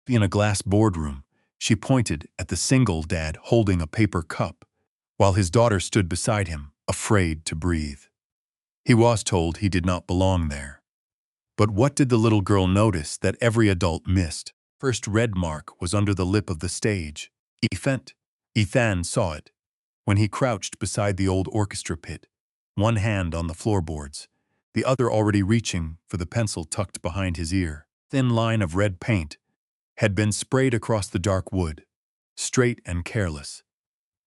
In a glass boardroom, she pointed at the single dad holding a paper cup, while his daughter stood beside him, afraid to breathe. He was told he did not belong there. But what did the little girl notice that every adult missed? First red mark was under the lip of the stage. Ethan saw it when he crouched beside the old orchestra pit, one hand on the floorboards, the other already reaching for the pencil tucked behind his ear. Thin line of red paint had been sprayed across the dark wood, straight and careless,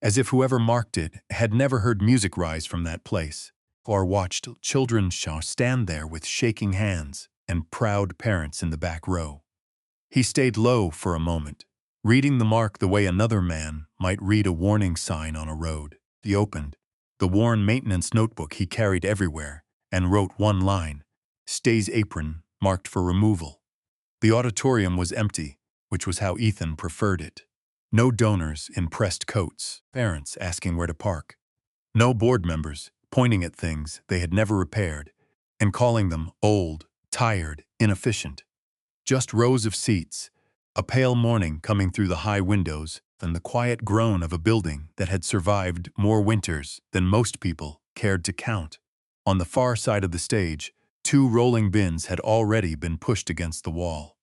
as if whoever marked it had never heard music rise from that place, or watched children stand there with shaking hands and proud parents in the back row. He stayed low for a moment, reading the mark the way another man might read a warning sign on a road. He opened the worn maintenance notebook he carried everywhere and wrote one line, "Stays apron, marked for removal." The auditorium was empty, which was how Ethan preferred it. No donors in pressed coats, parents asking where to park. No board members pointing at things they had never repaired and calling them old, tired, inefficient. Just rows of seats, a pale morning coming through the high windows, and the quiet groan of a building that had survived more winters than most people cared to count. On the far side of the stage, 2 rolling bins had already been pushed against the wall.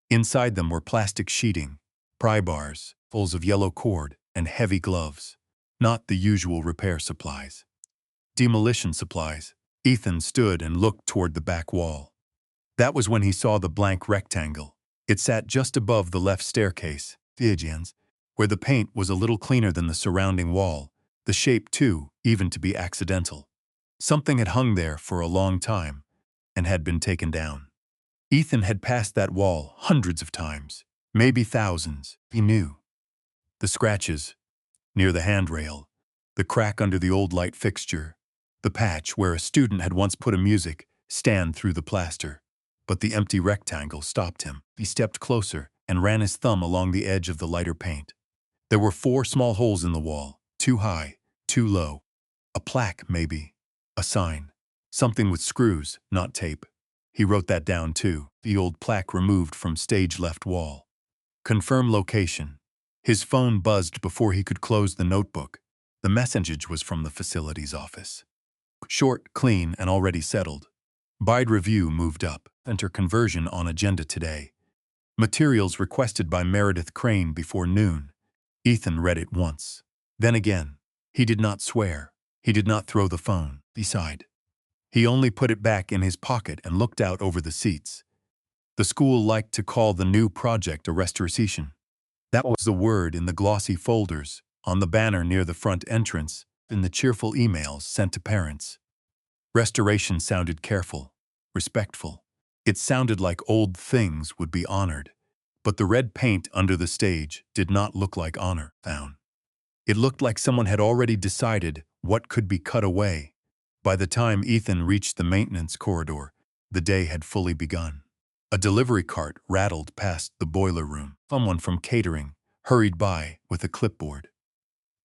Inside them were plastic sheeting, pry bars, full of yellow cord, and heavy gloves. Not the usual repair supplies. Demolition supplies. Ethan stood and looked toward the back wall. That was when he saw the blank rectangle. It sat just above the left staircase, where the paint was a little cleaner than the surrounding wall, the shape too, even to be accidental. Something had hung there for a long time and had been taken down. Ethan had passed that wall hundreds of times, maybe thousands, he knew. The scratches near the handrail, the crack under the old light fixture, the patch where a student had once put a music stand through the plaster. But the empty rectangle stopped him. He stepped closer and ran his thumb along the edge of the lighter paint. There were 4 small holes in the wall, too high, too low. A plaque, maybe. A sign. Something with screws, not tape. He wrote that down too. The old plaque removed from stage left wall. Confirm location. His phone buzzed before he could close the notebook. The message was from the facilities office. Short, clean, and already settled. Bide review moved up. Enter conversion on agenda today. Materials requested by Meredith Crane before noon. Ethan read it once. Then again. He did not swear. He did not throw the phone. Beside. He only put it back in his pocket and looked out over the seats. The school liked to call the new project a restoration. That was the word in the glossy folders, on the banner near the front entrance, in the cheerful emails sent to parents. Restoration sounded careful, respectful. It sounded like old things would be honored. But the red paint under the stage did not look like honor. It looked like someone had already decided what could be cut away. By the time Ethan reached the maintenance corridor, the day had fully begun. A delivery cart rattled past the boiler room. Someone from catering hurried by with a clipboard.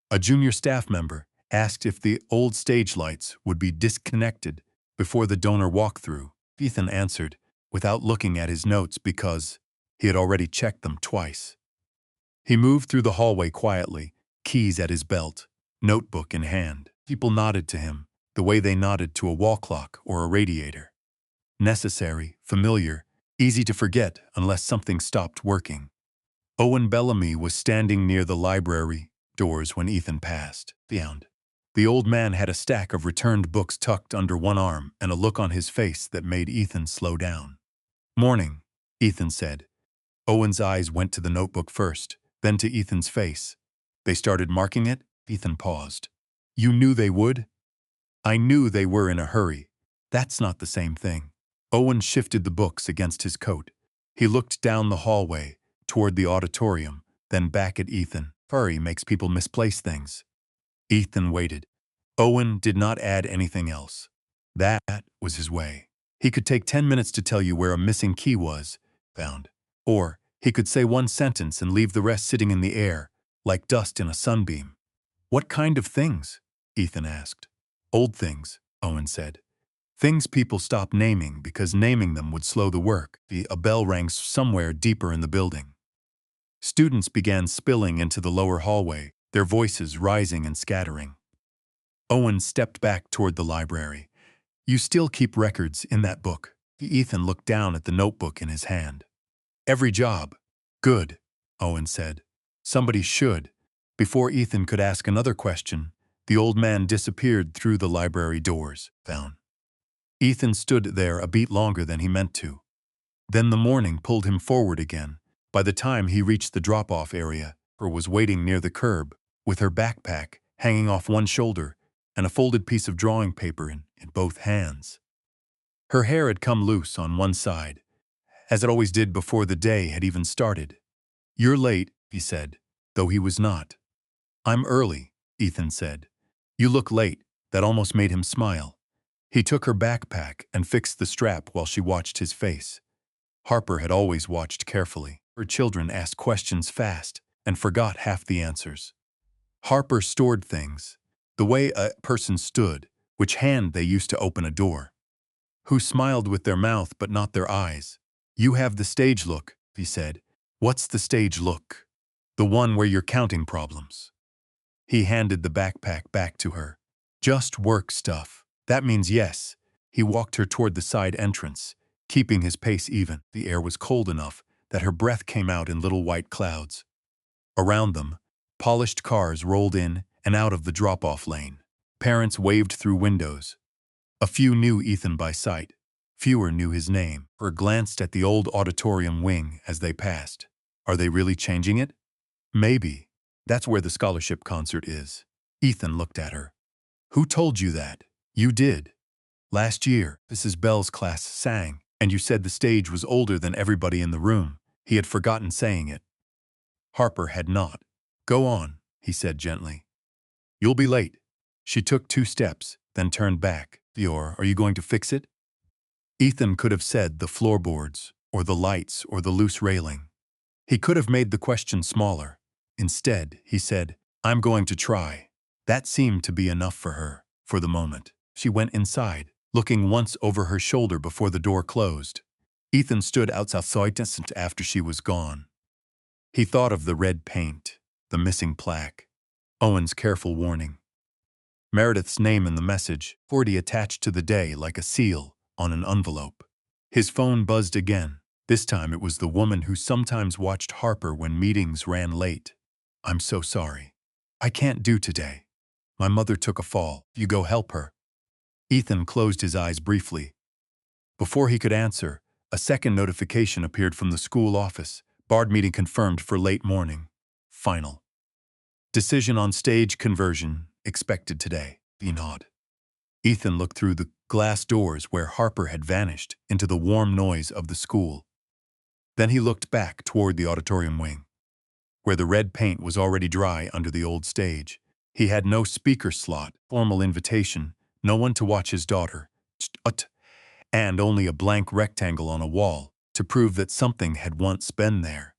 A junior staff member asked if the old stage lights would be disconnected before the donor walkthrough. Ethan answered, without looking at his notes because he had already checked them twice. He moved through the hallway quietly, keys at his belt, notebook in hand. People nodded to him, the way they nodded to a wall clock or a radiator. Necessary, familiar, easy to forget unless something stopped working. Owen Bellamy was standing near the library doors when Ethan passed. The old man had a stack of returned books tucked under one arm and a look on his face that made Ethan slow down. "Morning," Ethan said. Owen's eyes went to the notebook first, then to Ethan's face. "They started marking it?" Ethan paused. "You knew they would?" "I knew they were in a hurry. That's not the same thing." Owen shifted the books against his coat. He looked down the hallway, toward the auditorium, then back at Ethan. "Hurry makes people misplace things." Ethan waited. Owen did not add anything else. That was his way. He could take 10 minutes to tell you where a missing key was found. Or he could say one sentence and leave the rest sitting in the air, like dust in a sunbeam. "What kind of things?" Ethan asked. "Old things," Owen said. Things people stopped naming because naming them would slow the work. A bell rang somewhere deeper in the building. Students began spilling into the lower hallway, their voices rising and scattering. Owen stepped back toward the library. You still keep records in that book. Ethan looked down at the notebook in his hand. Every job. Good, Owen said. Somebody should. Before Ethan could ask another question, the old man disappeared through the library doors. Down. Ethan stood there a beat longer than he meant to. Then the morning pulled him forward again. By the time he reached the drop-off area, her was waiting near the curb, with her backpack hanging off one shoulder and a folded piece of drawing paper in both hands. Her hair had come loose on one side, as it always did before the day had even started. You're late, he said, though he was not. I'm early, Ethan said. You look late. That almost made him smile. He took her backpack and fixed the strap while she watched his face. Harper had always watched carefully. Her children asked questions fast and forgot half the answers. Harper stored things, the way a person stood, which hand they used to open a door. Who smiled with their mouth but not their eyes. You have the stage look, he said. What's the stage look? The one where you're counting problems. He handed the backpack back to her. Just work stuff. That means yes. He walked her toward the side entrance, keeping his pace even. The air was cold enough that her breath came out in little white clouds. Around them, polished cars rolled in and out of the drop-off lane. Parents waved through windows. A few knew Ethan by sight. Fewer knew his name. Her glanced at the old auditorium wing as they passed. Are they really changing it? Maybe. That's where the scholarship concert is. Ethan looked at her. Who told you that? You did. Last year, Mrs. Bell's class sang, and you said the stage was older than everybody in the room. He had forgotten saying it. Harper had not. Go on, he said gently. You'll be late. She took 2 steps, then turned back. Are you going to fix it? Ethan could have said the floorboards, or the lights, or the loose railing. He could have made the question smaller. Instead, he said, I'm going to try. That seemed to be enough for her, for the moment. She went inside, looking once over her shoulder before the door closed. Ethan stood outside after she was gone. He thought of the red paint, the missing plaque, Owen's careful warning. Meredith's name in the message, 40 attached to the day like a seal on an envelope. His phone buzzed again. This time it was the woman who sometimes watched Harper when meetings ran late. I'm so sorry. I can't do today. My mother took a fall. You go help her. Ethan closed his eyes briefly. Before he could answer, a second notification appeared from the school office. Board meeting confirmed for late morning. Final. Decision on stage conversion expected today. He nodded. Ethan looked through the glass doors where Harper had vanished into the warm noise of the school. Then he looked back toward the auditorium wing, where the red paint was already dry under the old stage. He had no speaker slot, formal invitation, no one to watch his daughter, and only a blank rectangle on a wall to prove that something had once been there.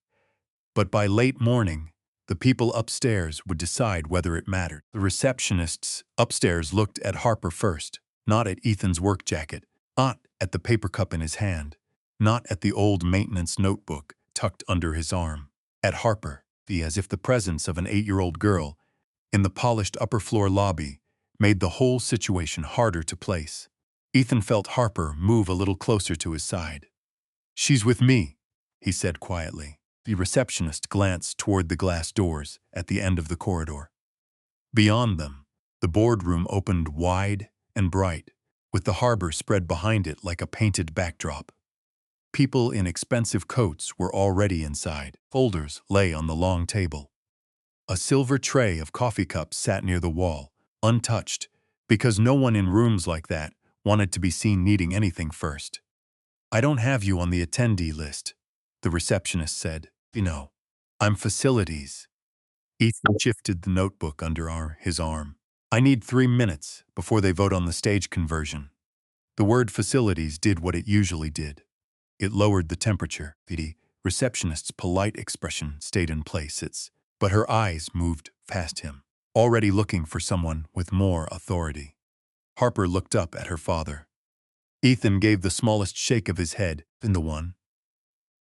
But by late morning, the people upstairs would decide whether it mattered. The receptionists upstairs looked at Harper first, not at Ethan's work jacket, not at the paper cup in his hand, not at the old maintenance notebook tucked under his arm. At Harper, as if the presence of an 8-year-old girl in the polished upper-floor lobby made the whole situation harder to place. Ethan felt Harper move a little closer to his side. She's with me, he said quietly. The receptionist glanced toward the glass doors at the end of the corridor. Beyond them, the boardroom opened wide and bright, with the harbor spread behind it like a painted backdrop. People in expensive coats were already inside. Folders lay on the long table. A silver tray of coffee cups sat near the wall, untouched, because no one in rooms like that wanted to be seen needing anything first. I don't have you on the attendee list, the receptionist said. No, I'm facilities. Ethan shifted the notebook under his arm. I need 3 minutes before they vote on the stage conversion. The word facilities did what it usually did. It lowered the temperature. The receptionist's polite expression stayed in place. But her eyes moved past him, already looking for someone with more authority. Harper looked up at her father. Ethan gave the smallest shake of his head, in the one.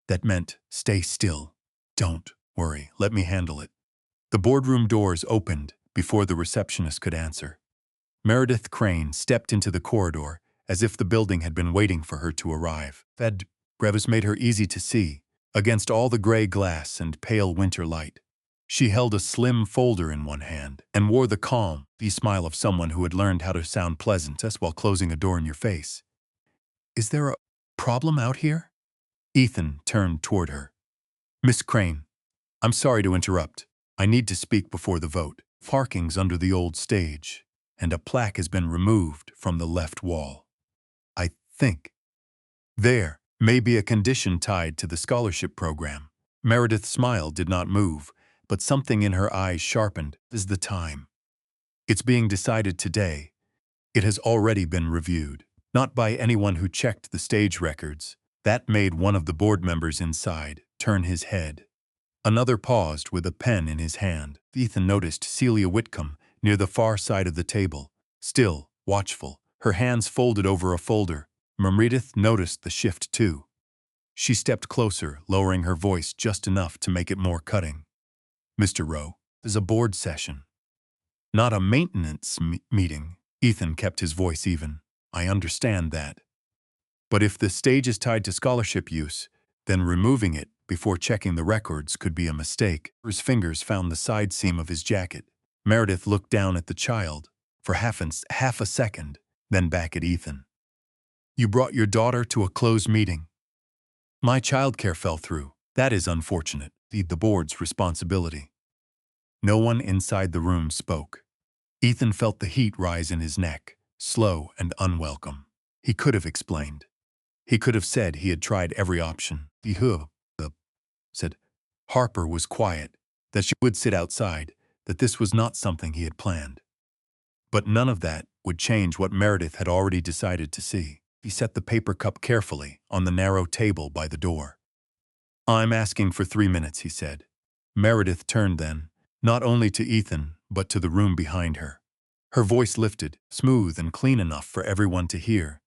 That meant, stay still. Don't worry, let me handle it. The boardroom doors opened before the receptionist could answer. Meredith Crane stepped into the corridor as if the building had been waiting for her to arrive. That crevice made her easy to see, against all the gray glass and pale winter light. She held a slim folder in one hand and wore the calm, smile of someone who had learned how to sound pleasant just while closing a door in your face. Is there a problem out here? Ethan turned toward her. Miss Crane, I'm sorry to interrupt. I need to speak before the vote. Parking's under the old stage, and a plaque has been removed from the left wall. I think there may be a condition tied to the scholarship program. Meredith's smile did not move, but something in her eyes sharpened. Is the time? It's being decided today. It has already been reviewed, not by anyone who checked the stage records. That made one of the board members inside turn his head. Another paused with a pen in his hand. Ethan noticed Celia Whitcomb near the far side of the table, still, watchful, her hands folded over a folder. Meredith noticed the shift too. She stepped closer, lowering her voice just enough to make it more cutting. Mr. Rowe, there's a board session. Not a maintenance meeting. Ethan kept his voice even. I understand that. But if the stage is tied to scholarship use, then removing it before checking the records could be a mistake. His fingers found the side seam of his jacket. Meredith looked down at the child for half a second, then back at Ethan. You brought your daughter to a closed meeting. My childcare fell through. That is unfortunate. The board's responsibility. No one inside the room spoke. Ethan felt the heat rise in his neck, slow and unwelcome. He could have explained. He could have said he had tried every option. He said Harper was quiet, that she would sit outside, that this was not something he had planned. But none of that would change what Meredith had already decided to see. He set the paper cup carefully on the narrow table by the door. I'm asking for 3 minutes, he said. Meredith turned then, not only to Ethan, but to the room behind her. Her voice lifted, smooth and clean enough for everyone to hear.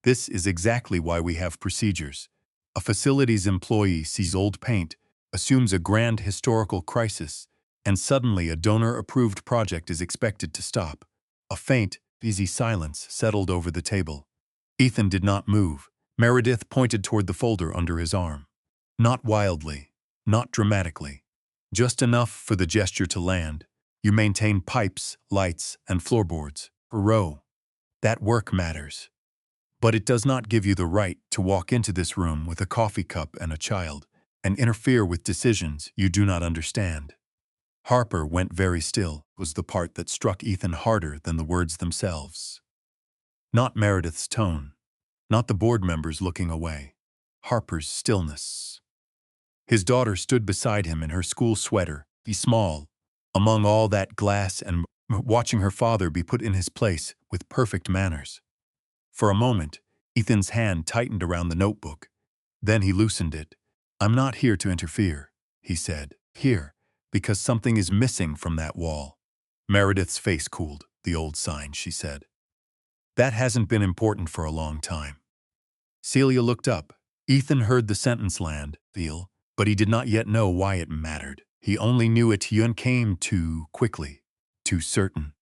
This is exactly why we have procedures. A facilities employee sees old paint, assumes a grand historical crisis, and suddenly a donor-approved project is expected to stop. A faint, easy silence settled over the table. Ethan did not move. Meredith pointed toward the folder under his arm. Not wildly, not dramatically. Just enough for the gesture to land. You maintain pipes, lights, and floorboards. For Rowe, that work matters. But it does not give you the right to walk into this room with a coffee cup and a child and interfere with decisions you do not understand. Harper went very still, was the part that struck Ethan harder than the words themselves. Not Meredith's tone, not the board members looking away. Harper's stillness. His daughter stood beside him in her school sweater, small, among all that glass and watching her father be put in his place with perfect manners. For a moment, Ethan's hand tightened around the notebook. Then he loosened it. I'm not here to interfere, he said. Here, because something is missing from that wall. Meredith's face cooled. The old sign, she said. That hasn't been important for a long time. Celia looked up. Ethan heard the sentence land, but he did not yet know why it mattered. He only knew it came too quickly, too certain.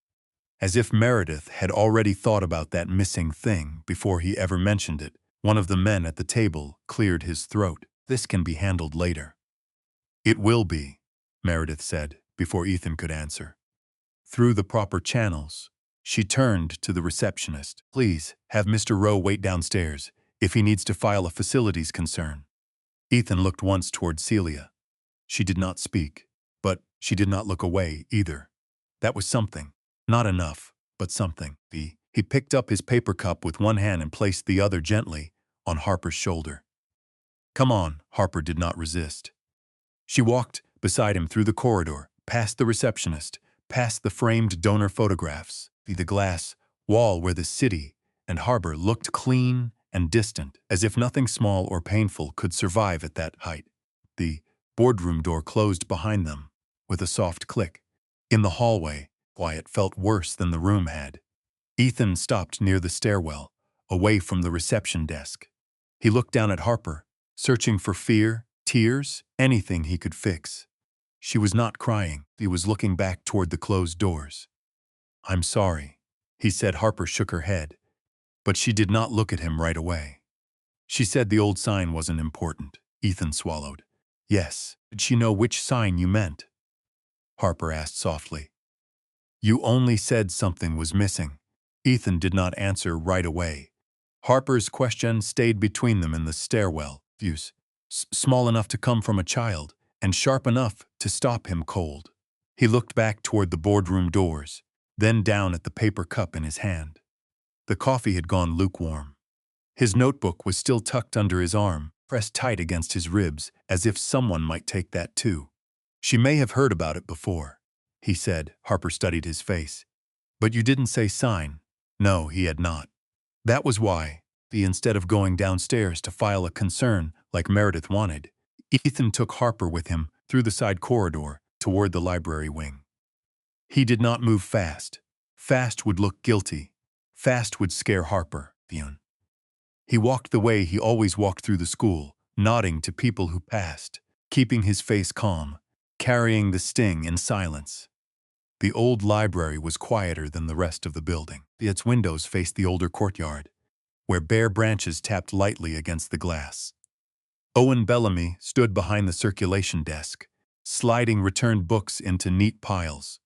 As if Meredith had already thought about that missing thing before he ever mentioned it, one of the men at the table cleared his throat. This can be handled later. It will be, Meredith said, before Ethan could answer. Through the proper channels. She turned to the receptionist. Please, have Mr. Rowe wait downstairs if he needs to file a facilities concern. Ethan looked once toward Celia. She did not speak, but she did not look away either. That was something. Not enough, but something. He picked up his paper cup with one hand and placed the other gently on Harper's shoulder. Come on, Harper did not resist. She walked beside him through the corridor, past the receptionist, past the framed donor photographs, the glass wall where the city and harbor looked clean and distant, as if nothing small or painful could survive at that height. The boardroom door closed behind them with a soft click. In the hallway, quiet felt worse than the room had. Ethan stopped near the stairwell, away from the reception desk. He looked down at Harper, searching for fear, tears, anything he could fix. She was not crying. He was looking back toward the closed doors. "I'm sorry," he said. Harper shook her head, but she did not look at him right away. She said the old sign wasn't important. Ethan swallowed. "Yes. Did she know which sign you meant?" Harper asked softly. "You only said something was missing." Ethan did not answer right away. Harper's question stayed between them in the stairwell, views, small enough to come from a child, and sharp enough to stop him cold. He looked back toward the boardroom doors, then down at the paper cup in his hand. The coffee had gone lukewarm. His notebook was still tucked under his arm, pressed tight against his ribs, as if someone might take that too. "She may have heard about it before," he said. Harper studied his face. "But you didn't say sign." No, he had not. That was why, instead of going downstairs to file a concern like Meredith wanted, Ethan took Harper with him through the side corridor toward the library wing. He did not move fast. Fast would look guilty. Fast would scare Harper. He walked the way he always walked through the school, nodding to people who passed, keeping his face calm, carrying the sting in silence. The old library was quieter than the rest of the building. Its windows faced the older courtyard, where bare branches tapped lightly against the glass. Owen Bellamy stood behind the circulation desk, sliding returned books into neat piles.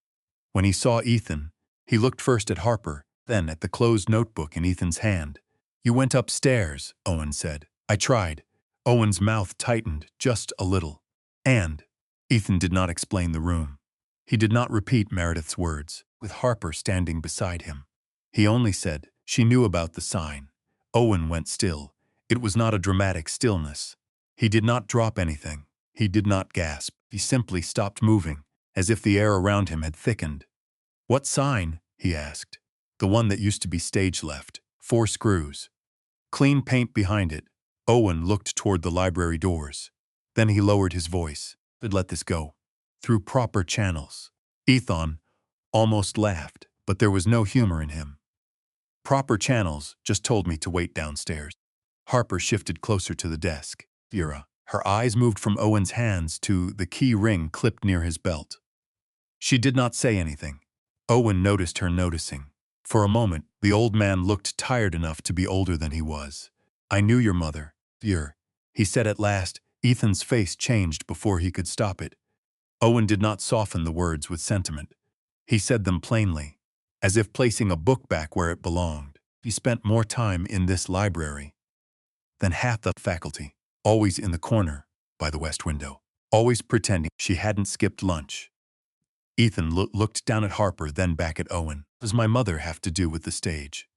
When he saw Ethan, he looked first at Harper, then at the closed notebook in Ethan's hand. "You went upstairs," Owen said. "I tried." Owen's mouth tightened just a little. "And?" Ethan did not explain the room. He did not repeat Meredith's words, with Harper standing beside him. He only said, "She knew about the sign." Owen went still. It was not a dramatic stillness. He did not drop anything. He did not gasp. He simply stopped moving, as if the air around him had thickened. "What sign?" he asked. "The one that used to be stage left. 4 screws. Clean paint behind it." Owen looked toward the library doors. Then he lowered his voice. "I'd let this go. Through proper channels." Ethan almost laughed, but there was no humor in him. "Proper channels just told me to wait downstairs." Harper shifted closer to the desk. Vera. Her eyes moved from Owen's hands to the key ring clipped near his belt. She did not say anything. Owen noticed her noticing. For a moment, the old man looked tired enough to be older than he was. "I knew your mother, Vera," he said at last. Ethan's face changed before he could stop it. Owen did not soften the words with sentiment. He said them plainly, as if placing a book back where it belonged. He spent more time in this library than half the faculty, always in the corner, by the west window, always pretending she hadn't skipped lunch. Ethan looked down at Harper, then back at Owen. "What does my mother have to do with the stage?"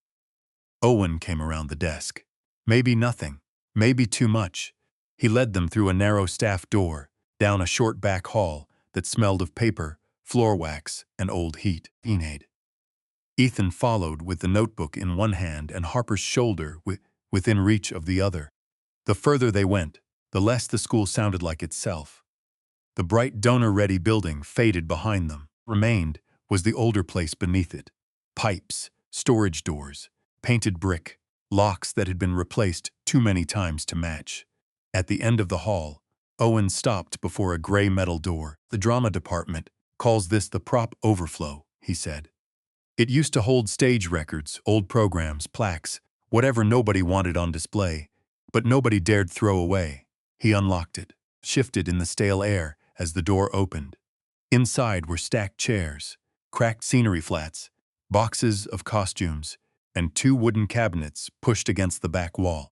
Owen came around the desk. "Maybe nothing, maybe too much." He led them through a narrow staff door, down a short back hall that smelled of paper, floor wax, and old heat. Ethan followed with the notebook in one hand and Harper's shoulder within reach of the other. The further they went, the less the school sounded like itself. The bright donor-ready building faded behind them. Remained was the older place beneath it. Pipes, storage doors, painted brick, locks that had been replaced too many times to match. At the end of the hall, Owen stopped before a gray metal door. "The drama department calls this the prop overflow," he said. "It used to hold stage records, old programs, plaques, whatever nobody wanted on display, but nobody dared throw away." He unlocked it, shifted in the stale air as the door opened. Inside were stacked chairs, cracked scenery flats, boxes of costumes, and 2 wooden cabinets pushed against the back wall.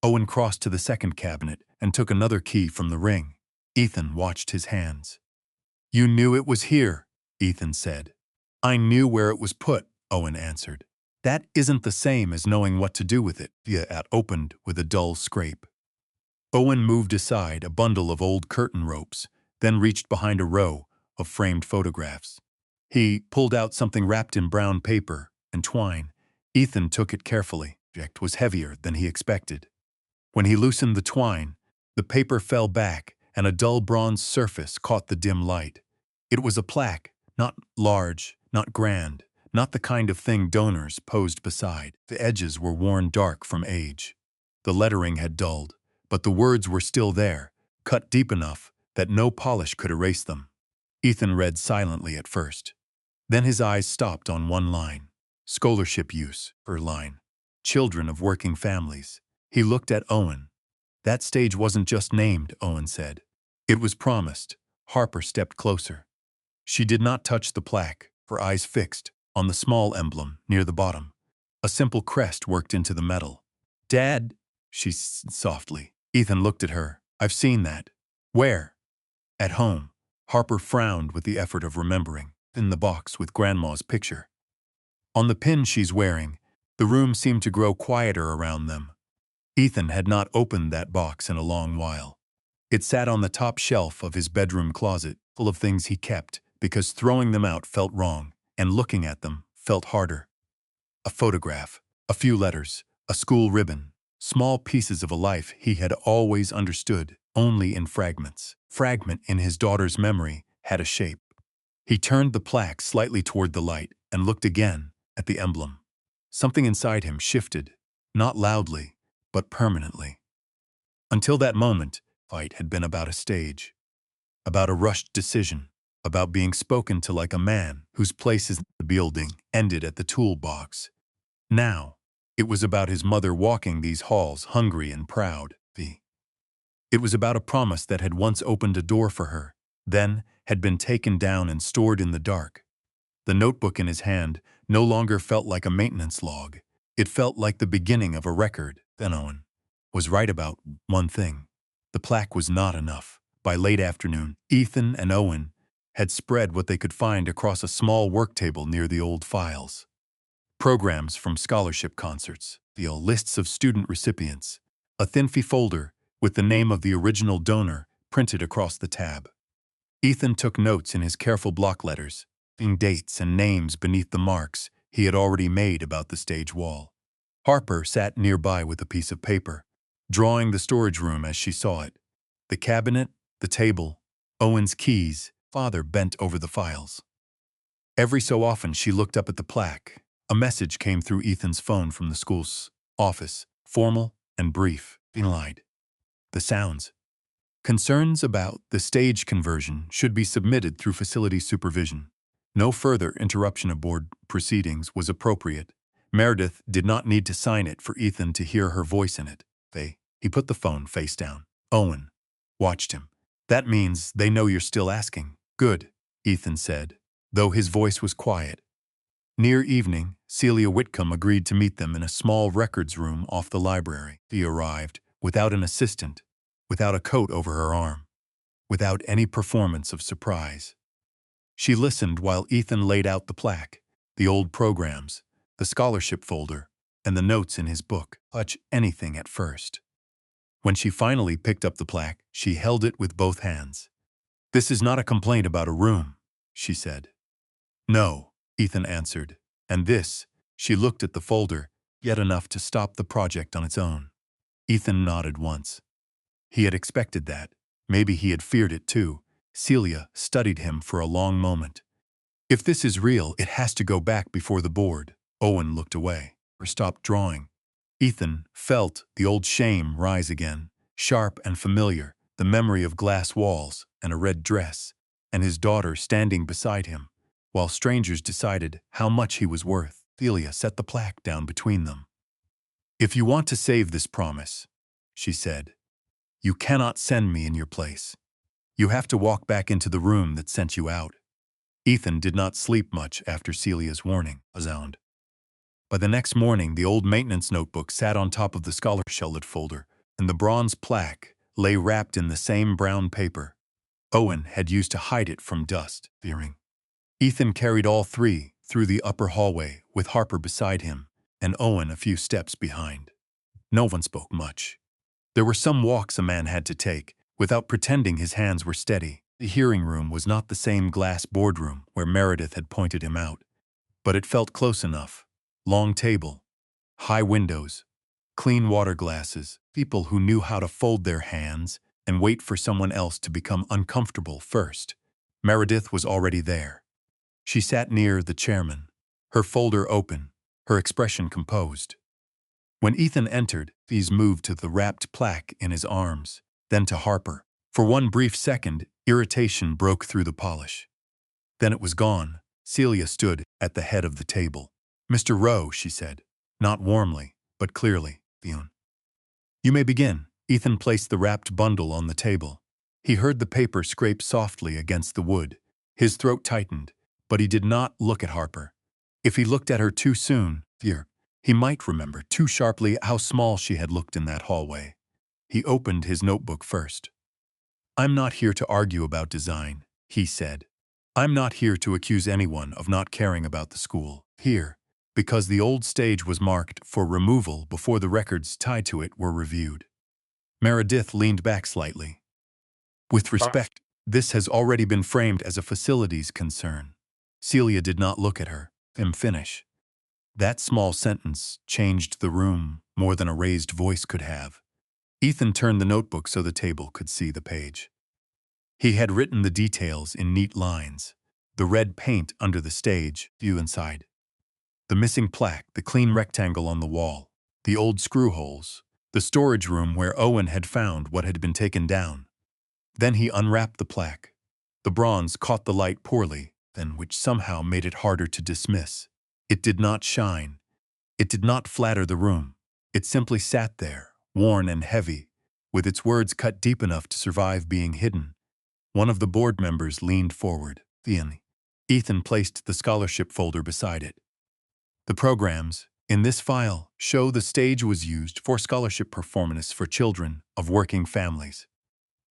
Owen crossed to the second cabinet and took another key from the ring. Ethan watched his hands. "You knew it was here," Ethan said. "I knew where it was put," Owen answered. "That isn't the same as knowing what to do with it." It opened with a dull scrape. Owen moved aside a bundle of old curtain ropes, then reached behind a row of framed photographs. He pulled out something wrapped in brown paper and twine. Ethan took it carefully. The object was heavier than he expected. When he loosened the twine, the paper fell back and a dull bronze surface caught the dim light. It was a plaque, not large, not grand, not the kind of thing donors posed beside. The edges were worn dark from age. The lettering had dulled, but the words were still there, cut deep enough that no polish could erase them. Ethan read silently at first. Then his eyes stopped on one line. Scholarship use, per line. Children of working families. He looked at Owen. That stage wasn't just named, Owen said. It was promised. Harper stepped closer. She did not touch the plaque, her eyes fixed on the small emblem near the bottom. A simple crest worked into the metal. Dad, she said softly. Ethan looked at her. I've seen that. Where? At home. Harper frowned with the effort of remembering. In the box with Grandma's picture. On the pin she's wearing, the room seemed to grow quieter around them. Ethan had not opened that box in a long while. It sat on the top shelf of his bedroom closet, full of things he kept, because throwing them out felt wrong, and looking at them felt harder. A photograph, a few letters, a school ribbon, small pieces of a life he had always understood, only in fragments. Fragment in his daughter's memory had a shape. He turned the plaque slightly toward the light and looked again at the emblem. Something inside him shifted, not loudly, but permanently. Until that moment, fight had been about a stage, about a rushed decision, about being spoken to like a man whose place in the building ended at the toolbox. Now, it was about his mother walking these halls hungry and proud. It was about a promise that had once opened a door for her, then had been taken down and stored in the dark. The notebook in his hand no longer felt like a maintenance log. It felt like the beginning of a record. Then Owen was right about one thing. The plaque was not enough. By late afternoon, Ethan and Owen had spread what they could find across a small work table near the old files. Programs from scholarship concerts, the lists of student recipients, a thin folder with the name of the original donor printed across the tab. Ethan took notes in his careful block letters, leaving dates and names beneath the marks he had already made about the stage wall. Harper sat nearby with a piece of paper, drawing the storage room as she saw it. The cabinet, the table, Owen's keys. Father bent over the files. Every so often she looked up at the plaque. A message came through Ethan's phone from the school's office, formal and brief. Lied. The sounds. Concerns about the stage conversion should be submitted through facility supervision. No further interruption of board proceedings was appropriate. Meredith did not need to sign it for Ethan to hear her voice in it. He put the phone face down. Owen watched him. That means they know you're still asking. Good, Ethan said, though his voice was quiet. Near evening, Celia Whitcomb agreed to meet them in a small records room off the library. She arrived without an assistant, without a coat over her arm, without any performance of surprise. She listened while Ethan laid out the plaque, the old programs, the scholarship folder, and the notes in his book. Touch anything at first. When she finally picked up the plaque, she held it with both hands. This is not a complaint about a room, she said. No, Ethan answered. And this, she looked at the folder, yet enough to stop the project on its own. Ethan nodded once. He had expected that. Maybe he had feared it too. Celia studied him for a long moment. If this is real, it has to go back before the board. Owen looked away, or stopped drawing. Ethan felt the old shame rise again, sharp and familiar, the memory of glass walls and a red dress, and his daughter standing beside him, while strangers decided how much he was worth. Celia set the plaque down between them. If you want to save this promise, she said, you cannot send me in your place. You have to walk back into the room that sent you out. Ethan did not sleep much after Celia's warning. By the next morning, the old maintenance notebook sat on top of the scholarship folder, and the bronze plaque lay wrapped in the same brown paper. Owen had used to hide it from dust, fearing. Ethan carried all three through the upper hallway with Harper beside him and Owen a few steps behind. No one spoke much. There were some walks a man had to take without pretending his hands were steady. The hearing room was not the same glass boardroom where Meredith had pointed him out, but it felt close enough. Long table, high windows, clean water glasses, people who knew how to fold their hands and wait for someone else to become uncomfortable first. Meredith was already there. She sat near the chairman, her folder open, her expression composed. When Ethan entered, Fees moved to the wrapped plaque in his arms, then to Harper. For one brief second, irritation broke through the polish. Then it was gone. Celia stood at the head of the table. "Mr. Rowe," she said, not warmly, but clearly, "You may begin." Ethan placed the wrapped bundle on the table. He heard the paper scrape softly against the wood. His throat tightened, but he did not look at Harper. If he looked at her too soon, he might remember too sharply how small she had looked in that hallway. He opened his notebook first. "I'm not here to argue about design," he said. "I'm not here to accuse anyone of not caring about the school. Here, because the old stage was marked for removal before the records tied to it were reviewed." Meredith leaned back slightly. "With respect, this has already been framed as a facilities concern." Celia did not look at her. Him finish. That small sentence changed the room more than a raised voice could have. Ethan turned the notebook so the table could see the page. He had written the details in neat lines. The red paint under the stage, view inside. The missing plaque, the clean rectangle on the wall, the old screw holes, the storage room where Owen had found what had been taken down. Then he unwrapped the plaque. The bronze caught the light poorly, then which somehow made it harder to dismiss. It did not shine. It did not flatter the room. It simply sat there, worn and heavy, with its words cut deep enough to survive being hidden. One of the board members leaned forward. Ethan placed the scholarship folder beside it. "The programs in this file show the stage was used for scholarship performance for children of working families.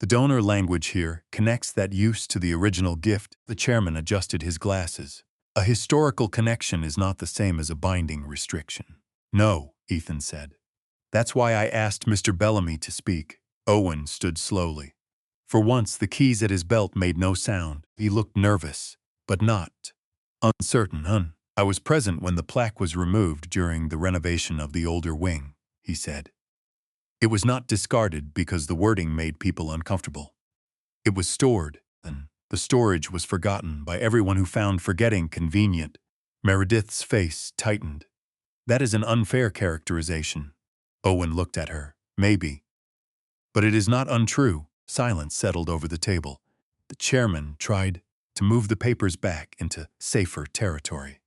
The donor language here connects that use to the original gift." The chairman adjusted his glasses. "A historical connection is not the same as a binding restriction." "No," Ethan said. "That's why I asked Mr. Bellamy to speak." Owen stood slowly. For once, the keys at his belt made no sound. He looked nervous, but not uncertain. "I was present when the plaque was removed during the renovation of the older wing," he said. "It was not discarded because the wording made people uncomfortable. It was stored, and the storage was forgotten by everyone who found forgetting convenient." Meredith's face tightened. "That is an unfair characterization." Owen looked at her. "Maybe. But it is not untrue." Silence settled over the table. The chairman tried to move the papers back into safer territory.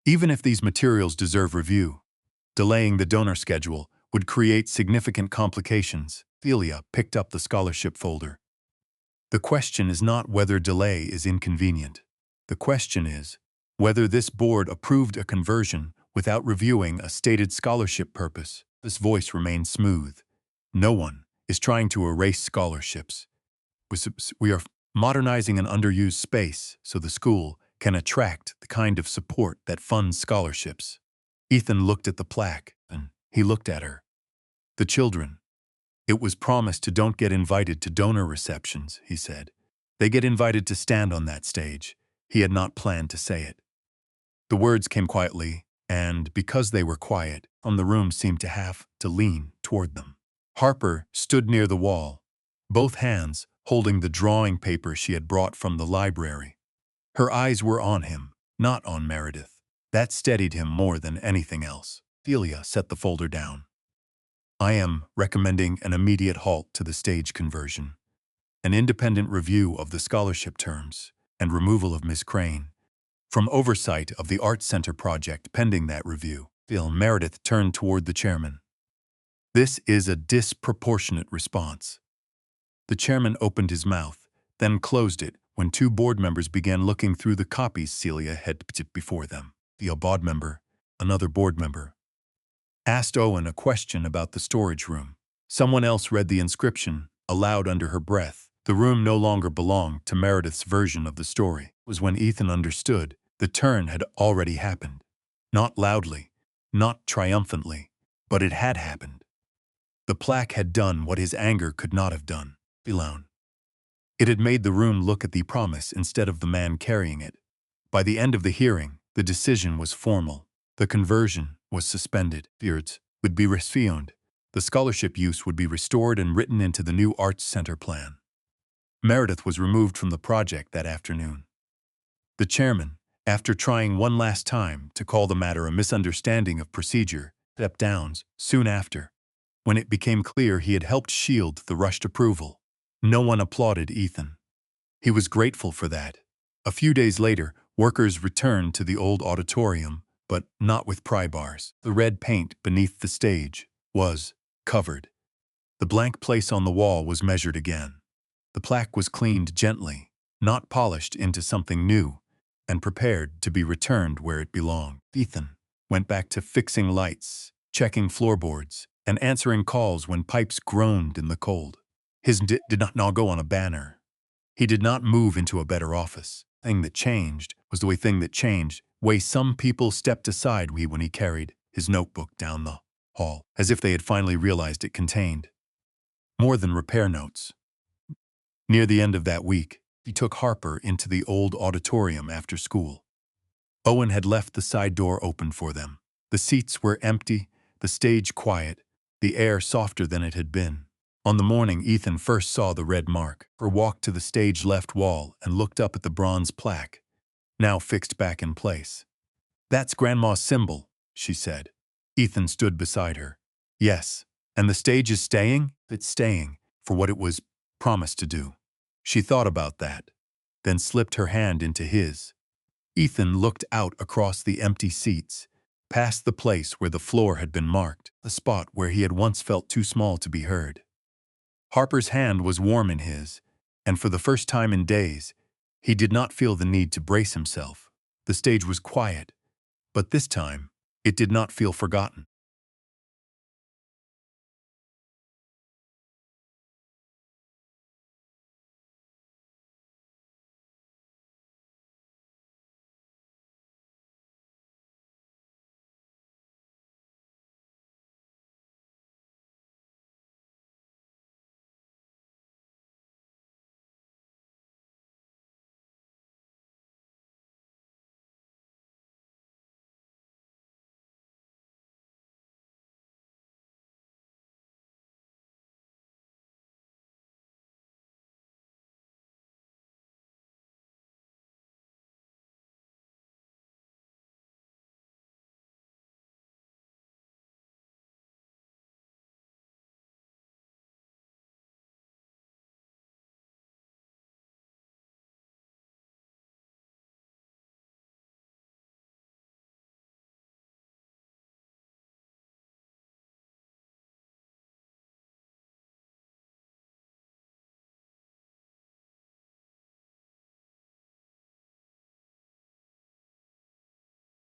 "Even if these materials deserve review, delaying the donor schedule would create significant complications." Celia picked up the scholarship folder. "The question is not whether delay is inconvenient. The question is whether this board approved a conversion without reviewing a stated scholarship purpose." This voice remained smooth. "No one is trying to erase scholarships. We are modernizing an underused space so the school can attract the kind of support that funds scholarships." Ethan looked at the plaque, and he looked at her. "The children. It was promised to don't get invited to donor receptions," he said. "They get invited to stand on that stage." He had not planned to say it. The words came quietly, and because they were quiet, the room seemed to have to lean toward them. Harper stood near the wall, both hands holding the drawing paper she had brought from the library. Her eyes were on him, not on Meredith. That steadied him more than anything else. Celia set the folder down. "I am recommending an immediate halt to the stage conversion, an independent review of the scholarship terms, and removal of Miss Crane from oversight of the Arts Center project pending that review." Meredith turned toward the chairman. "This is a disproportionate response." The chairman opened his mouth, then closed it when two board members began looking through the copies Celia had put before them. The board member, another board member, asked Owen a question about the storage room. Someone else read the inscription aloud under her breath. The room no longer belonged to Meredith's version of the story. It was when Ethan understood the turn had already happened. Not loudly, not triumphantly, but it had happened. The plaque had done what his anger could not have done. Alone. It had made the room look at the promise instead of the man carrying it. By the end of the hearing, the decision was formal. The conversion was suspended. Beards would be resumed. The scholarship use would be restored and written into the new Arts Center plan. Meredith was removed from the project that afternoon. The chairman, After trying one last time to call the matter a misunderstanding of procedure, stepped down soon after, when it became clear he had helped shield the rushed approval. No one applauded Ethan. He was grateful for that. A few days later, workers returned to the old auditorium, but not with pry bars. The red paint beneath the stage was covered. The blank place on the wall was measured again. The plaque was cleaned gently, not polished into something new, and prepared to be returned where it belonged. Ethan went back to fixing lights, checking floorboards, and answering calls when pipes groaned in the cold. His did not now go on a banner. He did not move into a better office. The thing that changed was the way some people stepped aside when he carried his notebook down the hall, as if they had finally realized it contained more than repair notes. Near the end of that week, he took Harper into the old auditorium after school. Owen had left the side door open for them. The seats were empty, the stage quiet, the air softer than it had been. On the morning Ethan first saw the red mark, Harper walked to the stage left wall and looked up at the bronze plaque, now fixed back in place. "That's Grandma's symbol," she said. Ethan stood beside her. "Yes, and the stage is staying? It's staying for what it was promised to do." She thought about that, then slipped her hand into his. Ethan looked out across the empty seats, past the place where the floor had been marked, the spot where he had once felt too small to be heard. Harper's hand was warm in his, and for the first time in days, he did not feel the need to brace himself. The stage was quiet, but this time, it did not feel forgotten.